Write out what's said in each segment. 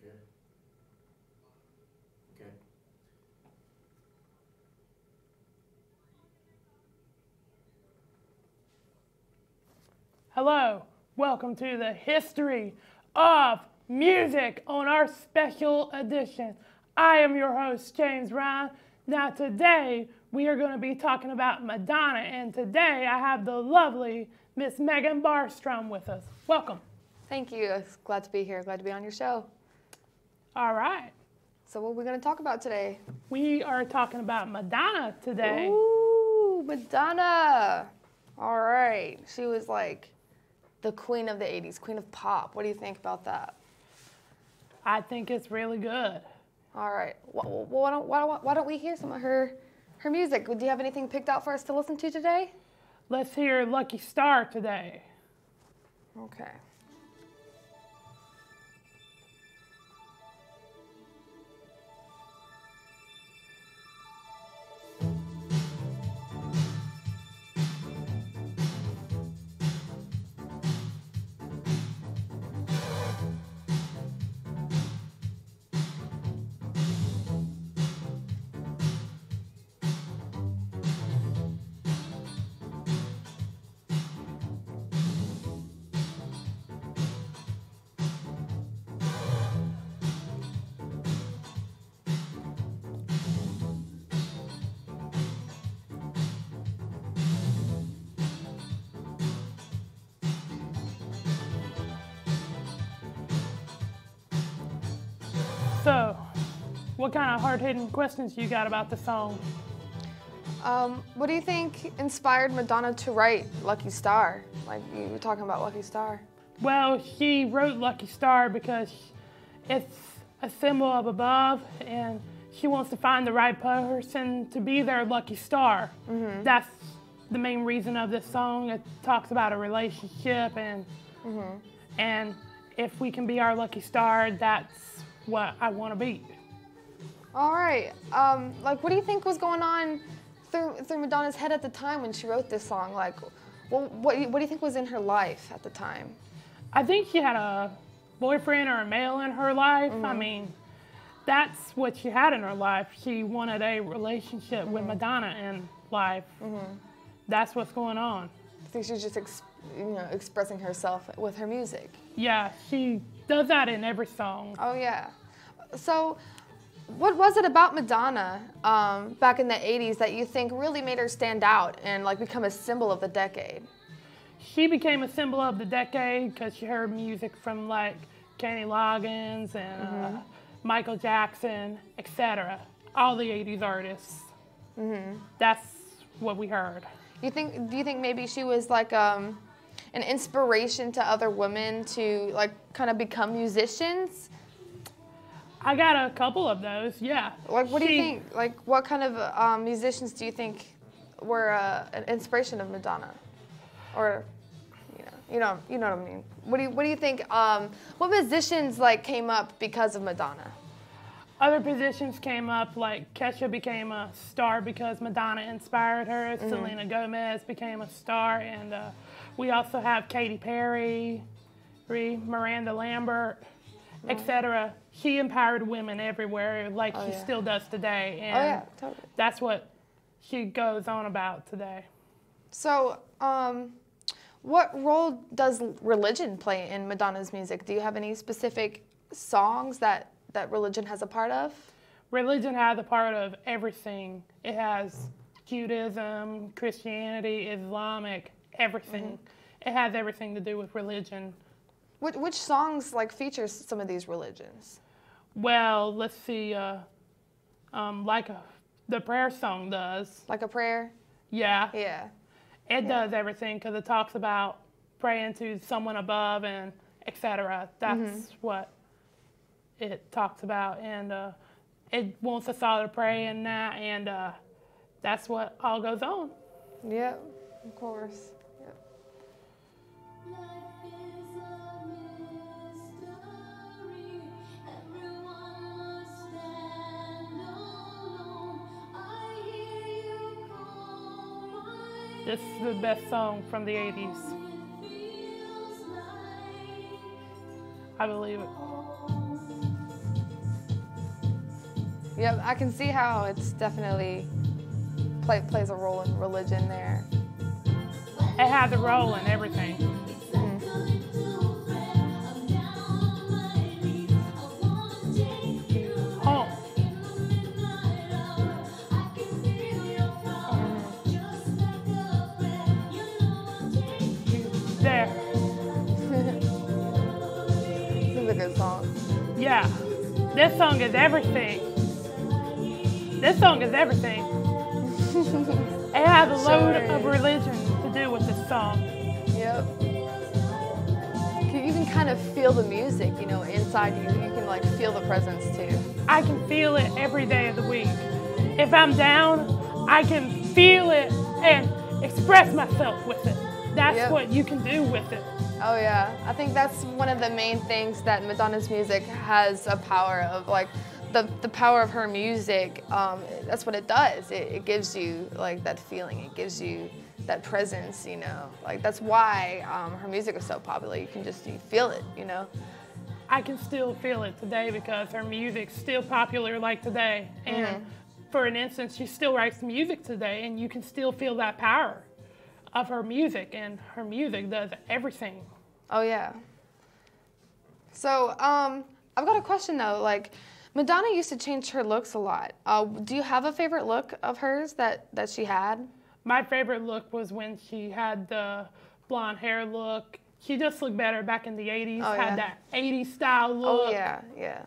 Okay. Okay. Hello, welcome to the History of Music on our special edition. I am your host, James Ryan. Now today, we are going to be talking about Madonna, and today I have the lovely Miss Megan Barstrom with us. Welcome. Thank you. It's glad to be here. Glad to be on your show. All right. So what are we going to talk about today? We are talking about Madonna today. Ooh, Madonna. All right. She was like the queen of the 80s, queen of pop. What do you think about that? I think it's really good. All right. Well, why don't we hear some of her music? Do you have anything picked out for us to listen to today? Let's hear Lucky Star today. Okay. So, what kind of hard-hitting questions you got about the song? What do you think inspired Madonna to write Lucky Star? Like you were talking about Lucky Star. Well, she wrote Lucky Star because it's a symbol of above, and she wants to find the right person to be their lucky star. Mm-hmm. That's the main reason of this song. It talks about a relationship, and and if we can be our lucky star, that's what I want to be. All right. Like, what do you think was going on through Madonna's head at the time when she wrote this song? Like, well, what do you think was in her life at the time? I think she had a boyfriend or a male in her life. I mean, that's what she had in her life. She wanted a relationship with Madonna in life. That's what's going on. I think she's just expressing herself with her music. Yeah, she does that in every song. Oh, yeah. So what was it about Madonna back in the 80s that you think really made her stand out and like become a symbol of the decade? She became a symbol of the decade because she heard music from like Kenny Loggins and Michael Jackson, etc. All the 80s artists. That's what we heard. Do you think maybe she was like an inspiration to other women to like kind of become musicians? I got a couple of those, yeah. Like, what do you think? Like, what kind of musicians do you think were an inspiration of Madonna? Or, you know what I mean. What do you think? What musicians like came up because of Madonna? Other musicians came up, like Kesha became a star because Madonna inspired her. Selena Gomez became a star, and we also have Katy Perry, Miranda Lambert, etc. She empowered women everywhere, like she still does today, and totally. That's what she goes on about today. So, what role does religion play in Madonna's music? Do you have any specific songs that religion has a part of? Religion has a part of everything. It has Judaism, Christianity, Islamic, everything. It has everything to do with religion. Which songs like features some of these religions? Well, let's see, the prayer song does. Like a prayer? Yeah. Yeah. It does everything because it talks about praying to someone above and etc. That's what it talks about, and it wants us all to pray in that, and that's what all goes on. Yeah, of course. Yep. This is the best song from the 80s. I believe it. Yep, I can see how it's definitely plays a role in religion there. It has a role in everything. Oh. There. This is a good song. Yeah. This song is everything. This song is everything. It has a load of religion to do with this song. Yep. You can kind of feel the music, you know, inside you. You can like feel the presence too. I can feel it every day of the week. If I'm down, I can feel it and express myself with it. That's what you can do with it. Oh yeah, I think that's one of the main things that Madonna's music has a power of, like the power of her music. That's what it does. It gives you like that feeling. It gives you that presence, you know. Like that's why her music is so popular. You feel it, you know. I can still feel it today because her music's still popular like today. And for an instance, she still writes music today, and you can still feel that power of her music, and her music does everything. Oh yeah. So I've got a question though. Like Madonna used to change her looks a lot. Do you have a favorite look of hers that she had? My favorite look was when she had the blonde hair look. She just looked better back in the 80s, had that 80s style look. Oh yeah, yeah.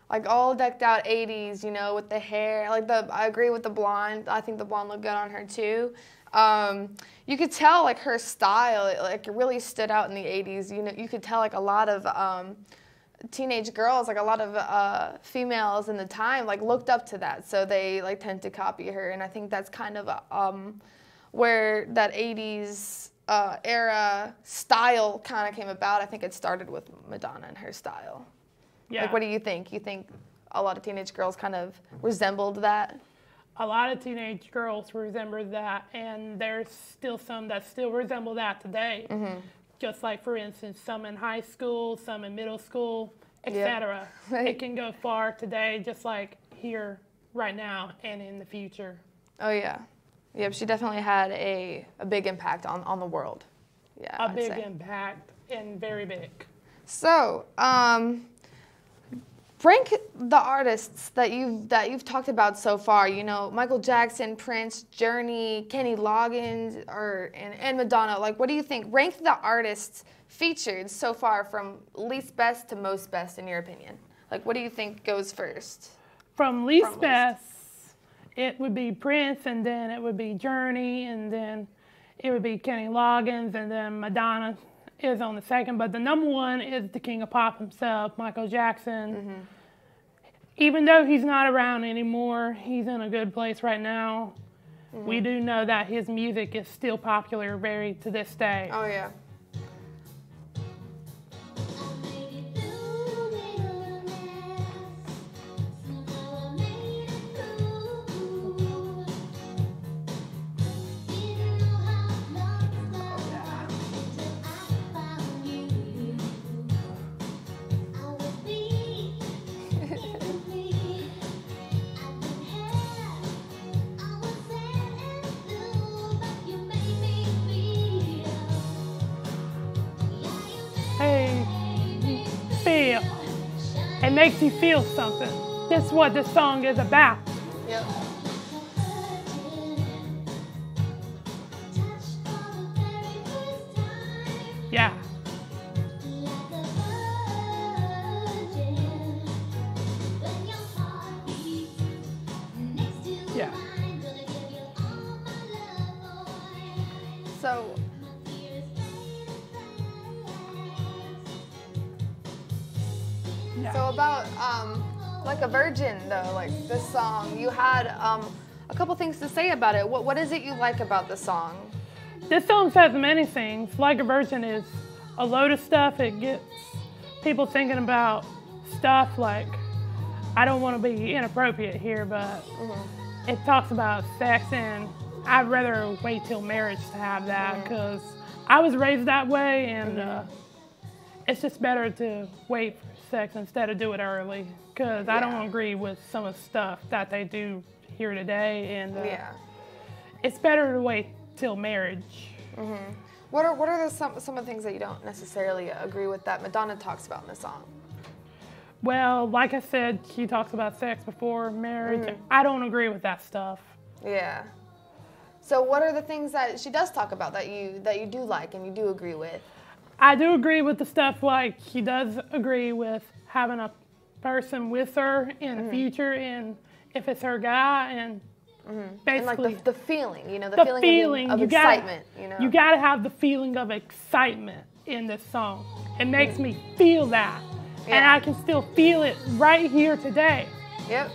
Like all decked out 80s, you know, with the hair. Like I agree with the blonde. I think the blonde looked good on her too. You could tell like her style, it really stood out in the 80s. You know, you could tell like a lot of teenage girls, like a lot of females in the time, like looked up to that. So they like tend to copy her, and I think that's kind of where that 80s era style kind of came about. I think it started with Madonna and her style. Yeah. Like, what do you think? You think a lot of teenage girls kind of resembled that? A lot of teenage girls resemble that, and there's still some that still resemble that today. Just like, for instance, some in high school, some in middle school, etc. Right. It can go far today, just like here, right now, and in the future. Oh, yeah. Yep, she definitely had a big impact on the world. Yeah, A big impact, and very big. So, rank the artists that you've talked about so far. You know, Michael Jackson, Prince, Journey, Kenny Loggins, and Madonna. Like, what do you think? Rank the artists featured so far from least best to most best, in your opinion. Like, what do you think goes first? From least best, it would be Prince, and then it would be Journey, and then it would be Kenny Loggins, and then Madonna is on the second. But the number one is the king of pop himself, Michael Jackson. Even though he's not around anymore, he's in a good place right now. We do know that his music is still popular very to this day. Oh, yeah. It makes you feel something. That's what this song is about. Yep. Yeah. Yeah. So, so about like a virgin though, like this song, you had a couple things to say about it. What is it you like about the song? This song says many things. Like a Virgin is a load of stuff. It gets people thinking about stuff like, I don't want to be inappropriate here, but it talks about sex, and I'd rather wait till marriage to have that because I was raised that way, and it's just better to wait for sex instead of do it early, because I don't agree with some of the stuff that they do here today, and it's better to wait till marriage. What are some of the things that you don't necessarily agree with that Madonna talks about in the song? Well, like I said, she talks about sex before marriage. And I don't agree with that stuff. Yeah. So what are the things that she does talk about that you do like and you do agree with? I do agree with the stuff like she does agree with having a person with her in the future, and if it's her guy, and basically and like the feeling, the feeling of excitement. You gotta have the feeling of excitement in this song. It makes me feel that, and I can still feel it right here today. Yep.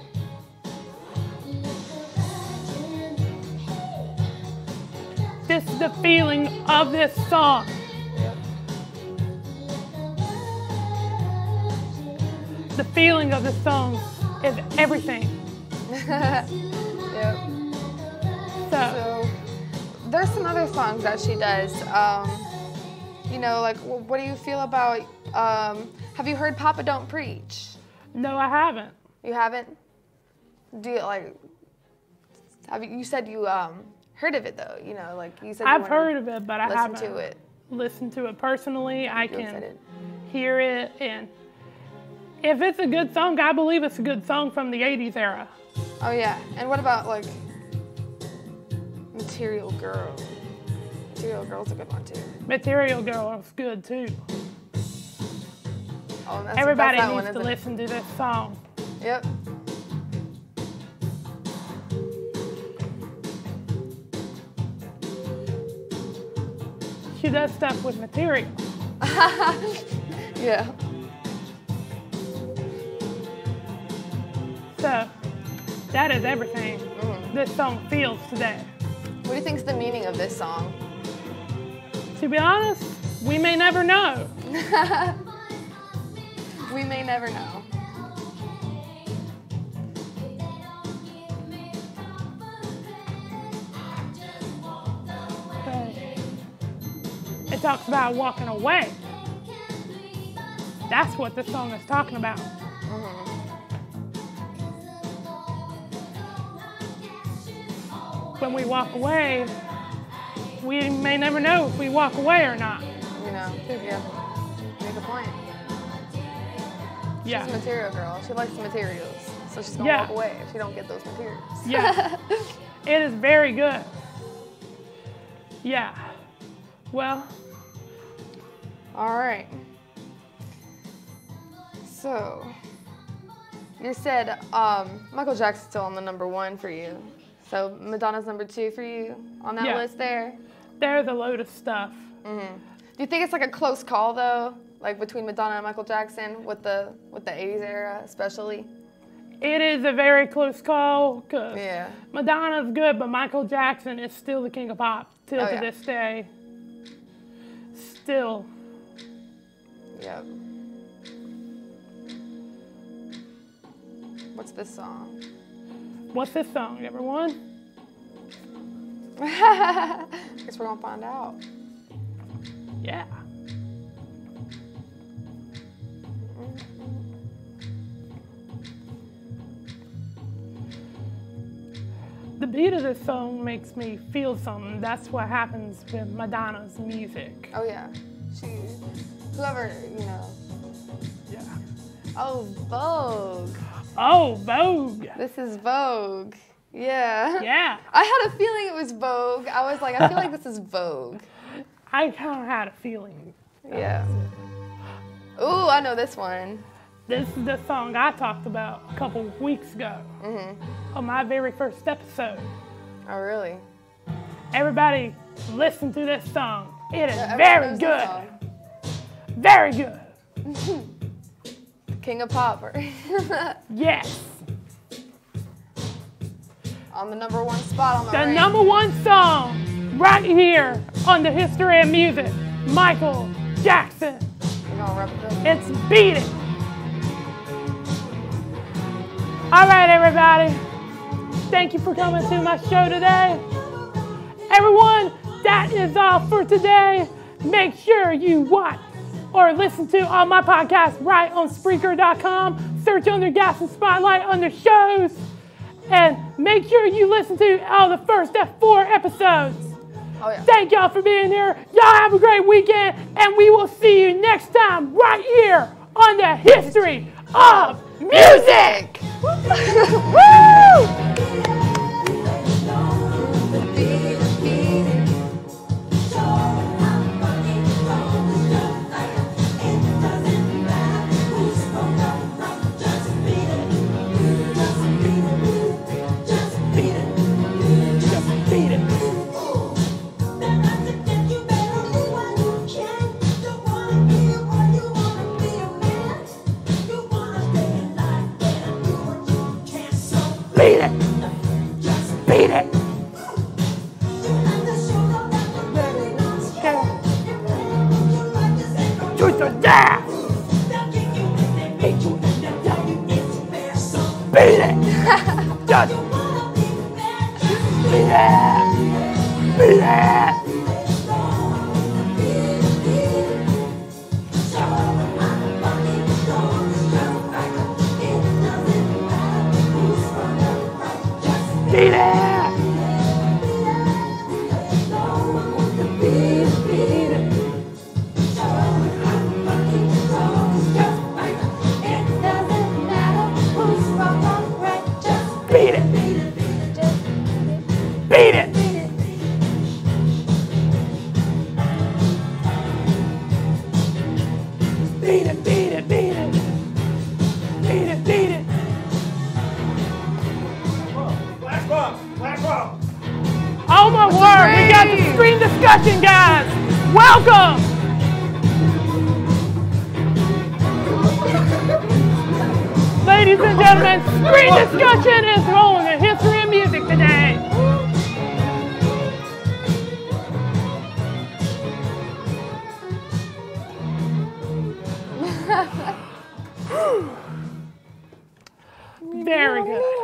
This is the feeling of this song. The feeling of this song is everything. Yep. So there's some other songs that she does. Like what do you feel about? Have you heard "Papa Don't Preach"? No, I haven't. You haven't? Do you like? You said you heard of it though? You said I've heard of it, but I haven't listened to it personally. I can hear it, and if it's a good song, I believe it's a good song from the 80s era. Oh yeah. And what about like Material Girl? Material Girl's a good one too. Material Girl is good too. Oh, everybody needs to listen to this song. Yep. She does stuff with material. Yeah. So, that is everything this song feels today. What do you think is the meaning of this song? To be honest, we may never know. We may never know. It talks about walking away. That's what this song is talking about. When we walk away, we may never know if we walk away or not. Yeah. Make a point. Yeah. She's a material girl. She likes the materials. So she's going to walk away if she don't get those materials. Yeah. It is very good. Yeah. Well. All right. So, you said Michael Jackson's still on the #1 for you. So Madonna's #2 for you on that list there? There's a load of stuff. Do you think it's like a close call though? Like between Madonna and Michael Jackson with the 80s era especially? It is a very close call because Yeah. Madonna's good, but Michael Jackson is still the king of pop till to this day. Still. Yep. What's this song? What's this song, everyone? Guess we're gonna find out. Yeah. The beat of this song makes me feel something. That's what happens with Madonna's music. Oh yeah, whoever, Yeah. Oh, Vogue. Oh, Vogue. This is Vogue. Yeah. Yeah. I had a feeling it was Vogue. I was like, I feel like this is Vogue. I kind of had a feeling. Yeah. Ooh, I know this one. This is the song I talked about a couple weeks ago on my very first episode. Oh, really? Everybody listen to this song. It is very good. Very good. King of Pop. Yes. On the #1 spot on the The rank. #1 song right here on the History of Music, Michael Jackson. You're gonna rub it. It's Beat It. All right, everybody. Thank you for coming to my show today. Everyone, that is all for today. Make sure you watch or listen to all my podcasts right on Spreaker.com. Search under Gaston Spotlight under shows. And make sure you listen to all the first 4 episodes. Oh, yeah. Thank y'all for being here. Y'all have a great weekend, and we will see you next time right here on the History of Music. Woo! Beat it! Beat it! Truth or dare! Beat it! Just beat it! Beat it! Beat it! Beat it! Beat it! Beat it, beat it, beat it! Beat it, beat it! Oh my word, we got the screen discussion, guys! Welcome! Ladies and gentlemen, screen discussion is rolling in History of Music today. Very good.